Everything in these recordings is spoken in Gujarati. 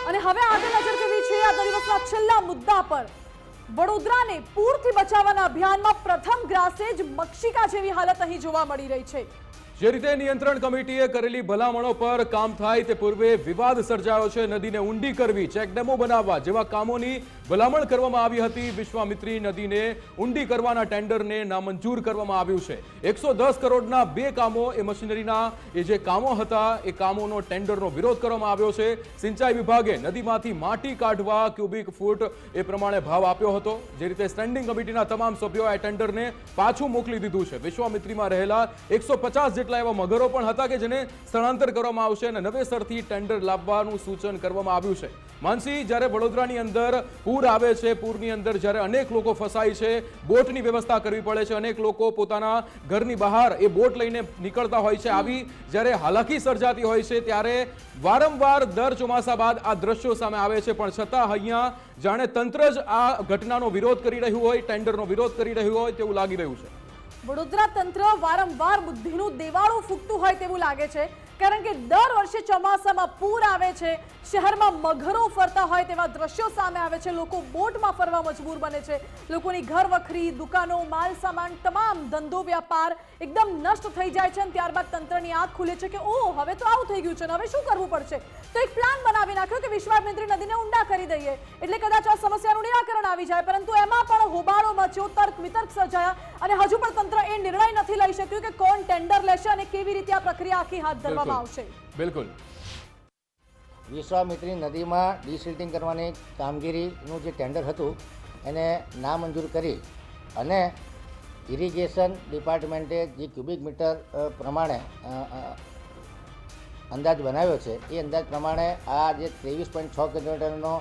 અને હવે આગળ નજર કરવી છે આ દિવસના છેલ્લા મુદ્દા પર। વડોદરાને પૂરથી બચાવવાના અભિયાનમાં પ્રથમ ગ્રાસે જ મક્ષિકા જેવી હાલત અહીં જોવા મળી રહી છે। જે રીતે નિયંત્રણ કમિટીએ કરેલી ભલામણો પર કામ થાય તે પૂર્વે વિવાદ સર્જાયો છે। નદીને ઊંડી કરવી, ચેકડેમો બનાવવા જેવા કામોની ભલામણ કરવામાં આવી હતી। વિશ્વામિત્રી નદીને ઊંડી કરવાના ટેન્ડરને નામંજૂર કરવામાં આવ્યું છે। 110 કરોડના 2 કામો, એ મશીનરીના એ જે કામો હતા એ કામોનો ટેન્ડરનો વિરોધ કરવામાં આવ્યો છે। સિંચાઈ વિભાગે નદીમાંથી માટી કાઢવા ક્યુબિક ફૂટ એ પ્રમાણે ભાવ આપ્યો હતો। જે રીતે સ્ટેન્ડિંગ કમિટીના તમામ સભ્યોએ આ ટેન્ડરને પાછું મોકલી દીધું છે। વિશ્વામિત્રીમાં રહેલા 150 જેટલા એવા મગરો પણ હતા કે જેને સ્થળાંતર કરવામાં આવશે અને નવેસરથી ટેન્ડર લાવવાનું સૂચન કરવામાં આવ્યું છે। માનસી, જ્યારે વડોદરાની અંદર પૂર આવે છે, પૂરની અંદર જ્યારે અનેક લોકો ફસાય છે, બોટની વ્યવસ્થા કરવી પડે છે, અનેક લોકો પોતાના ઘરની બહાર એ બોટ લઈને નીકળતા હોય છે। આવી જ્યારે હાલાકી સર્જાતી હોય છે ત્યારે વારંવાર દર ચોમાસા બાદ આ દ્રશ્યો સામે આવે છે, પણ છતાં અહીંયા જાણે તંત્ર જ આ ઘટનાનો વિરોધ કરી રહ્યું હોય, ટેન્ડરનો વિરોધ કરી રહ્યું હોય તેવું લાગી રહ્યું છે। વડોદરા તંત્ર વારંવાર બુદ્ધિનું દેવાળું ફૂંકતું હોય તેવું લાગે છે, કારણ કે દર વર્ષે ચોમાસામાં પૂર આવે છે, શહેરમાં મગરો ફરતા હોય તેવા દ્રશ્યો સામે આવે છે, લોકો બોટમાં ફરવા મજબૂર બને છે, લોકોની ઘર વખરી, દુકાનો, માલ સામાન, તમામ ધંધો વ્યાપાર એકદમ નષ્ટ થઈ જાય છે। અને ત્યારબાદ તંત્રની આંખ ખુલે છે કે ઓહ, હવે તો આવું થઈ ગયું છે, હવે શું કરવું પડશે? તો એક પ્લાન બનાવી નાખ્યો કે વિશ્વામિત્રી નદીને ઊંડા કરી દઈએ એટલે કદાચ આ સમસ્યાનું નિરાકરણ આવી જાય, પરંતુ એમાં પણ હોબાળો મચ્યો, તર્ક વિતર્ક સર્જાયા અને હજુ પણ તંત્ર એ નિર્ણય નથી લઈ શક્યું કે કોણ ટેન્ડર લેશે અને કેવી રીતે આ પ્રક્રિયા આખી હાથ ધરવામાં આવશે। બિલકુલ, વિશ્વામિત્રી નદીમાં ડિસિલ્ટિંગ કરવાની કામગીરીનું જે ટેન્ડર હતું એને નામંજૂર કરી અને ઇરિગેશન ડિપાર્ટમેન્ટે જે ક્યુબિક મીટર પ્રમાણે અંદાજ બનાવ્યો છે એ અંદાજ પ્રમાણે આ જે 23.6 કિલોમીટરનો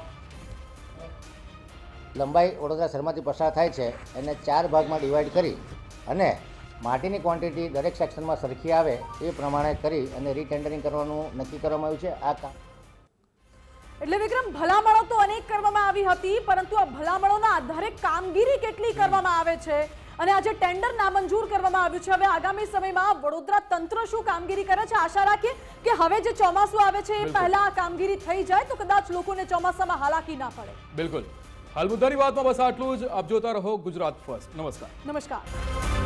લંબાઈ વડોદરા શહેરમાંથી પસાર થાય છે એને 4 ભાગમાં ડિવાઈડ કરી અને માટીની ક્વોન્ટિટી દરેક સેક્શનમાં સરખી આવે એ પ્રમાણે કરી અને રીટેન્ડરિંગ કરવાનું નક્કી કરવામાં આવ્યું છે। આ કામ એટલે વિક્રમ, ભલામણો તો અનેક કરવામાં આવી હતી, પરંતુ આ ભલામણોના આધારે કામગીરી કેટલી કરવામાં આવે છે અને આજે ટેન્ડર નામંજૂર કરવામાં આવ્યું છે, હવે આગામી સમયમાં વડોદરા તંત્ર શું કામગીરી કરે છે? આશા રાખીએ કે હવે જે ચોમાસું આવે છે એ પહેલા આ કામગીરી થઈ જાય તો કદાચ લોકોને ચોમાસામાં હાલાકી ના પડે। બિલકુલ, હાલ મુદ્દાની વાતમાં બસ આટલું જ। આપ જોતા રહો ગુજરાત ફર્સ્ટ। નમસ્કાર। નમસ્કાર।